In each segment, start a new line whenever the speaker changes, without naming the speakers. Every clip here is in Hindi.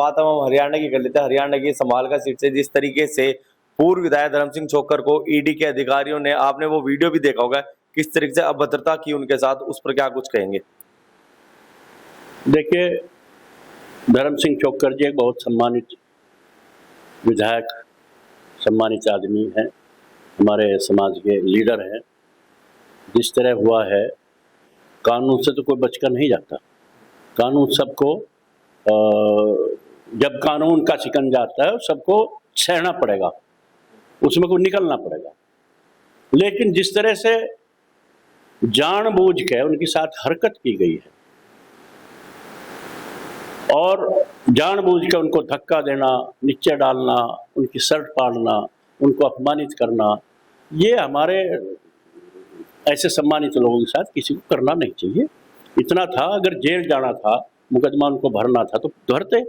बात हम हरियाणा की कर लेते हैं। हरियाणा की समालका सीट से जिस तरीके से पूर्व विधायक धर्म सिंह छोक्कर को ईडी के अधिकारियों ने, आपने वो वीडियो भी देखा होगा, किस तरीके से अभद्रता की उनके साथ, उस पर क्या कुछ कहेंगे?
देखिए, धर्म सिंह छोक्कर जी एक बहुत सम्मानित विधायक, सम्मानित आदमी हैं, हमारे समाज के लीडर हैं। जिस तरह हुआ है, कानून से तो कोई बचकर नहीं जाता। कानून सबको, जब कानून का शिकंजा आता है सबको सहना पड़ेगा, उसमें को निकलना पड़ेगा। लेकिन जिस तरह से जानबूझ के उनके साथ हरकत की गई है और जानबूझ के उनको धक्का देना, नीचे डालना, उनकी शर्ट फाड़ना, उनको अपमानित करना, ये हमारे ऐसे सम्मानित लोगों के साथ किसी को करना नहीं चाहिए। इतना था, अगर जेल जाना था, मुकदमा उनको भरना था तो भरते,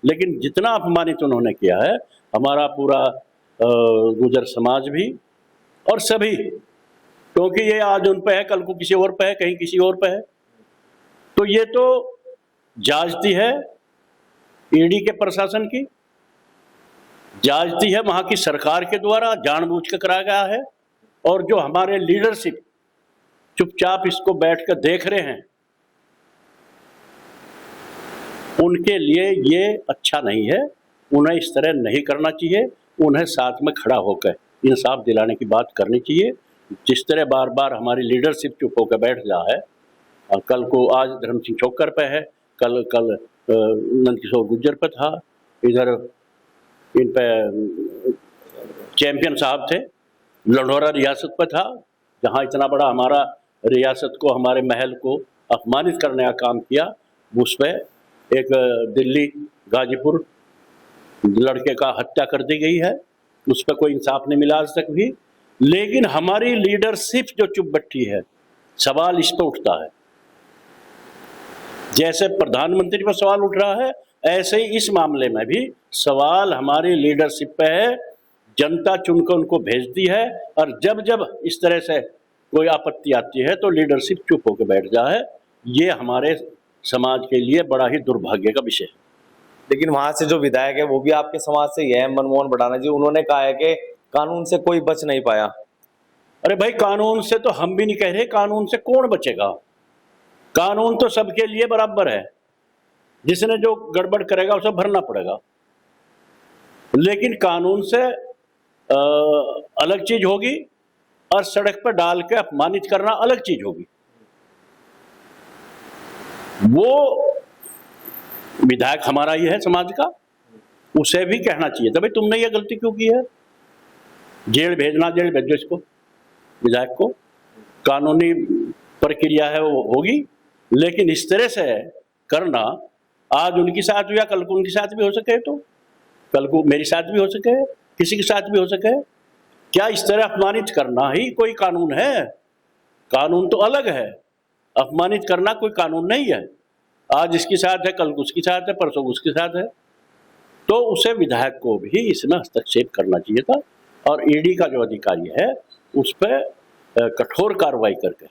लेकिन जितना अपमानित उन्होंने किया है, हमारा पूरा गुर्जर समाज भी और सभी, क्योंकि ये आज उन पे है, कल को किसी और पे है, कहीं किसी और पे है, तो ये तो जांचती है ईडी के प्रशासन की, जांचती है वहां की सरकार के द्वारा, जानबूझ कर कराया गया है। और जो हमारे लीडरशिप चुपचाप इसको बैठकर देख रहे हैं, उनके लिए ये अच्छा नहीं है। उन्हें इस तरह नहीं करना चाहिए, उन्हें साथ में खड़ा होकर इंसाफ दिलाने की बात करनी चाहिए। जिस तरह बार बार हमारी लीडरशिप चुप होकर बैठ जा है, कल को आज धर्म सिंह छोक्कर पे है, कल नंदकिशोर गुर्जर पे था, इधर इन पे चैंपियन साहब थे, लंढौरा रियासत पे था, जहाँ इतना बड़ा हमारा रियासत को, हमारे महल को अपमानित करने का काम किया। उस पर एक दिल्ली गाजीपुर लड़के का हत्या कर दी गई है, उस पर कोई इंसाफ नहीं मिला आज तक भी। लेकिन हमारी लीडरशिप जो चुप बैठी है, सवाल इस पर उठता है। जैसे प्रधानमंत्री पर सवाल उठ रहा है, ऐसे ही इस मामले में भी सवाल हमारी लीडरशिप पे है। जनता चुनकर उनको भेजती है और जब जब इस तरह से कोई आपत्ति आती है तो लीडरशिप चुप होकर बैठ जा है। ये हमारे समाज के लिए बड़ा ही दुर्भाग्य का विषय है।
लेकिन वहां से जो विधायक है वो भी आपके समाज से ही है, मनमोहन भडाना जी, उन्होंने कहा है कि कानून से कोई बच नहीं पाया।
अरे भाई, कानून से तो हम भी नहीं कह रहे, कानून से कौन बचेगा? कानून तो सबके लिए बराबर है, जिसने जो गड़बड़ करेगा उसे भरना पड़ेगा। लेकिन कानून से अलग चीज होगी और सड़क पर डाल के अपमानित करना अलग चीज होगी। वो विधायक हमारा ही है समाज का, उसे भी कहना चाहिए था, भाई तुमने ये गलती क्यों की है, जेल भेजना, जेल भेजो इसको, विधायक को, कानूनी प्रक्रिया है वो होगी। लेकिन इस तरह से करना, आज उनके साथ हुआ, कल को उनके साथ भी हो सके, तो कल को मेरे साथ भी हो सके, किसी के साथ भी हो सके। क्या इस तरह अपमानित करना ही कोई कानून है? कानून तो अलग है, अपमानित करना कोई कानून नहीं है। आज इसके साथ है, कल उसके साथ है, परसों उसके साथ है, तो उसे विधायक को भी इसमें हस्तक्षेप करना चाहिए था और ईडी का जो अधिकारी है उस पर कठोर कार्रवाई करके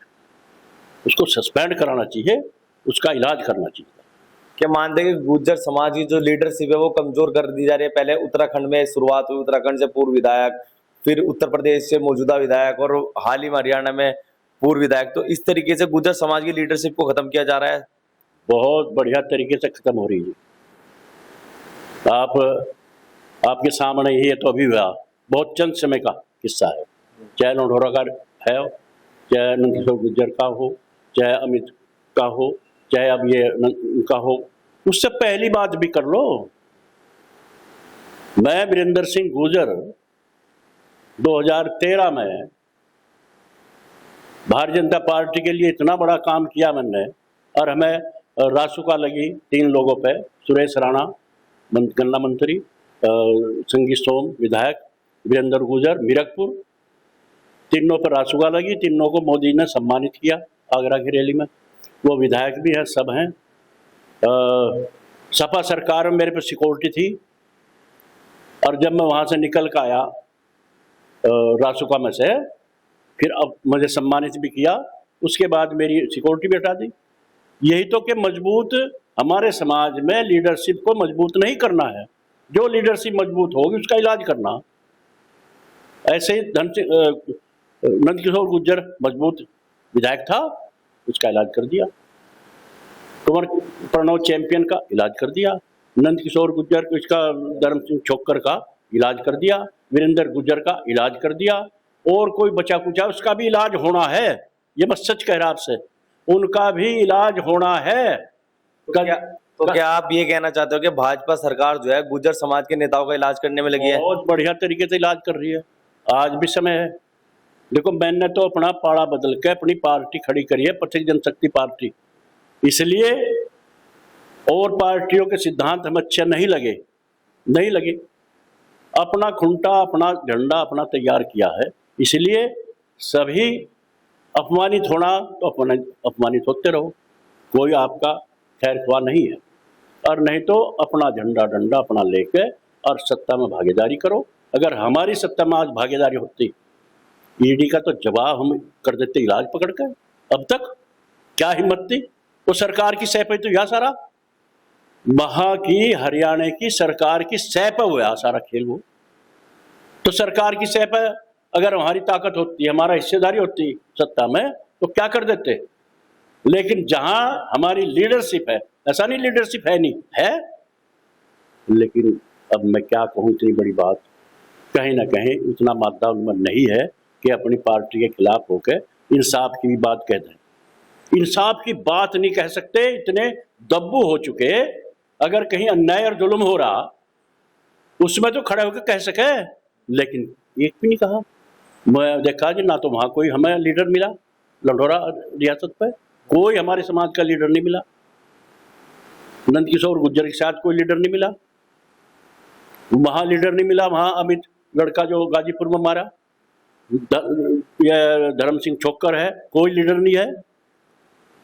उसको सस्पेंड कराना चाहिए, उसका इलाज करना चाहिए।
क्या मानते हैं कि गुर्जर समाज की जो लीडरशिप है वो कमजोर कर दी जा रही है? पहले उत्तराखंड में शुरुआत हुई, उत्तराखंड से पूर्व विधायक, फिर उत्तर प्रदेश से मौजूदा विधायक और हाल ही में हरियाणा में पूर्व विधायक, तो इस तरीके से गुर्जर समाज की लीडरशिप को खत्म किया जा रहा है।
बहुत बढ़िया तरीके से खत्म हो रही है। आपके सामने ही है, तो अभी हुआ, बहुत चंद समय का किस्सा है, चाहे लंढौरा का है, चाहे नंदकिशोर गुर्जर का हो, चाहे अमित का हो, चाहे अब ये का हो, उससे पहली बात भी कर लो। मैं वीरेंद्र सिंह गुर्जर 2013 में भारतीय जनता पार्टी के लिए इतना बड़ा काम किया मैंने, और हमें रासुका लगी 3 लोगों पे, सुरेश राणा गन्ना मंत्री, संगी सोम विधायक, वीरेंद्र गुर्जर मीरकपुर, तीनों पर रासुका लगी, तीनों को मोदी ने सम्मानित किया आगरा की रैली में। वो विधायक भी हैं, सब हैं। सपा सरकार में मेरे पे सिक्योरिटी थी, और जब मैं वहाँ से निकल कर आया रासुका में से, फिर अब मुझे सम्मानित भी किया, उसके बाद मेरी सिक्योरिटी भी हटा दी। यही तो कि मजबूत हमारे समाज में लीडरशिप को मजबूत नहीं करना है। जो लीडरशिप मजबूत होगी उसका इलाज करना। ऐसे ही नंदकिशोर गुर्जर मजबूत विधायक था, उसका इलाज कर दिया। कुंवर प्रणव चैंपियन का इलाज कर दिया। नंदकिशोर गुर्जर इसका धर्म सिंह छोक्कर का इलाज कर दिया। वीरेंद्र गुर्जर का इलाज कर दिया। और कोई बचा कुचा उसका भी इलाज होना है। ये मैं सच कह रहा आपसे, उनका भी इलाज होना है।
तो क्या आप ये कहना चाहते हो कि भाजपा सरकार जो है गुर्जर समाज के नेताओं का इलाज करने में लगी है?
बहुत बढ़िया तरीके से इलाज कर रही है, आज भी समय है। देखो, मैंने तो अपना पाड़ा बदल के अपनी पार्टी खड़ी करी है, पथिक जनशक्ति पार्टी। इसलिए और पार्टियों के सिद्धांत हमें अच्छे नहीं लगे। अपना खुंटा, अपना झंडा अपना तैयार किया है, इसलिए सभी अपमानित होना तो अपमानित होते रहो, कोई आपका खैर ख्वाह नहीं है। और नहीं तो अपना झंडा डंडा अपना लेके और सत्ता में भागीदारी करो। अगर हमारी सत्ता में आज भागीदारी होती, ईडी का तो जवाब हम कर देते इलाज पकड़ कर। अब तक क्या हिम्मत थी? वो सरकार की सह पे तो यह सारा वहां की हरियाणा की सरकार की सह पे हुआ सारा खेल। वो तो सरकार की सह पे अगर हमारी ताकत होती, हमारा हिस्सेदारी होती सत्ता में, तो क्या कर देते। लेकिन जहां हमारी लीडरशिप है, ऐसा नहीं लीडरशिप है नहीं है, लेकिन अब मैं क्या कहूं, इतनी बड़ी बात कहीं ना कहीं उतना मादा उनमें नहीं है कि अपनी पार्टी के खिलाफ होकर इंसाफ की भी बात कह दें। इंसाफ की बात नहीं कह सकते, इतने दब्बू हो चुके। अगर कहीं अन्याय और जुल्म हो रहा उसमें तो खड़े होकर कह सके, लेकिन एक भी नहीं कहा। मैं देखा जी, ना तो वहां कोई हमें लीडर मिला, लंढौरा रियासत पे कोई हमारे समाज का लीडर नहीं मिला। नंदकिशोर गुर्जर के साथ कोई लीडर नहीं मिला, वहां लीडर नहीं मिला। वहां अमित गढ़का जो गाजीपुर में मारा, धर्म सिंह छोक्कर है, कोई लीडर नहीं है।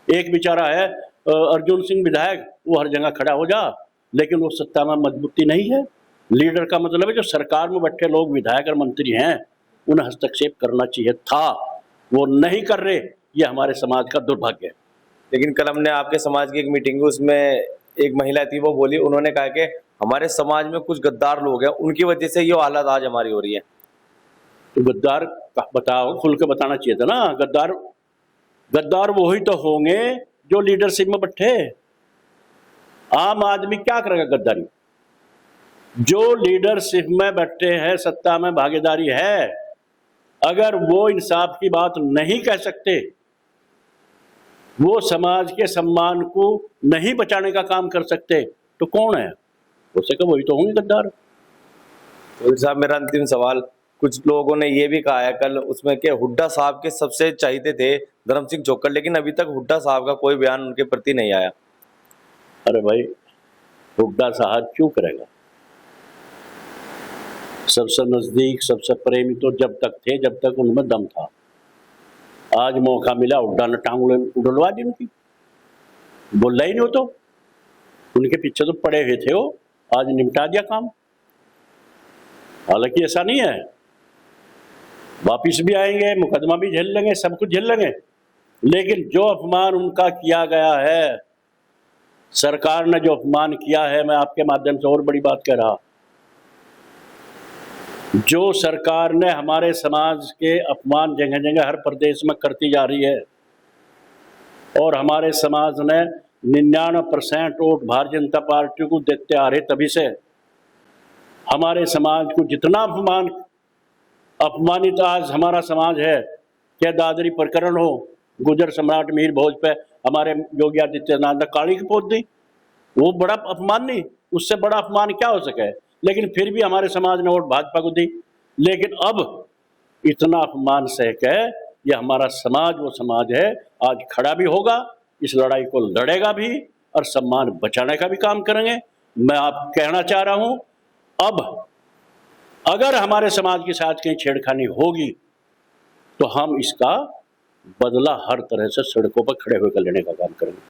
एक बेचारा है अर्जुन सिंह विधायक, वो हर जगह खड़ा हो जा, लेकिन वो सत्ता में मजबूती नहीं है। लीडर का मतलब है जो सरकार में बैठे लोग विधायक और मंत्री हैं, उन्हें हस्तक्षेप करना चाहिए था, वो नहीं कर रहे। ये हमारे समाज का दुर्भाग्य है।
लेकिन कल हमने आपके समाज की एक मीटिंग हुई, उसमें एक महिला थी, वो बोली, उन्होंने कहा कि हमारे समाज में कुछ गद्दार लोग हैं, उनकी वजह से ये हालत आज हमारी हो रही है।
तो गद्दार बताओ, खुल के बताना चाहिए था ना। गद्दार वो ही तो होंगे जो लीडरशिप में बैठे। आम आदमी क्या करेगा गद्दारी? जो लीडरशिप में बैठे हैं, सत्ता में भागीदारी है, अगर वो इंसाफ की बात नहीं कह सकते, वो समाज के सम्मान को नहीं बचाने का काम कर सकते, तो कौन है? हो सके वही तो होंगे गद्दार।
तो साहब, मेरा अंतिम सवाल, कुछ लोगों ने ये भी कहा है कल उसमें कि हुड्डा साहब के सबसे चाहते थे धर्म सिंह छोक्कर, लेकिन अभी तक हुड्डा साहब का कोई बयान उनके प्रति नहीं आया।
अरे भाई, हुड्डा साहब क्यों करेगा? सबसे नजदीक, सबसे प्रेमी तो जब तक थे जब तक उनमें दम था। आज मौका मिला, हुड्डा ने टांग उड़लवा दी उनकी, बोल ही नहीं हो। तो उनके पीछे तो पड़े हुए थे, वो आज निपटा दिया काम। हालांकि ऐसा नहीं है, वापिस भी आएंगे, मुकदमा भी झेल लेंगे, सब कुछ झेल लेंगे, लेकिन जो अपमान उनका किया गया है, सरकार ने जो अपमान किया है, मैं आपके माध्यम से और बड़ी बात कह रहा, जो सरकार ने हमारे समाज के अपमान जगह जगह हर प्रदेश में करती जा रही है, और हमारे समाज ने 99% वोट भारतीय जनता पार्टी को देते आ रहे, तभी से हमारे समाज को जितना अपमानित आज हमारा समाज है, क्या दादरी प्रकरण हो, गुर्जर सम्राट मीर भोज पे हमारे योगी आदित्यनाथ ने काली की पोत दी, वो बड़ा अपमान नहीं, उससे बड़ा अपमान क्या हो सके। लेकिन फिर भी हमारे समाज ने वोट भाजपा को दी। लेकिन अब इतना अपमान सह के ये हमारा समाज वो समाज है, आज खड़ा भी होगा, इस लड़ाई को लड़ेगा भी, और सम्मान बचाने का भी काम करेंगे। मैं आप कहना चाह रहा हूं, अब अगर हमारे समाज के साथ कहीं छेड़खानी होगी तो हम इसका बदला हर तरह से सड़कों पर खड़े होकर लेने का काम करेंगे।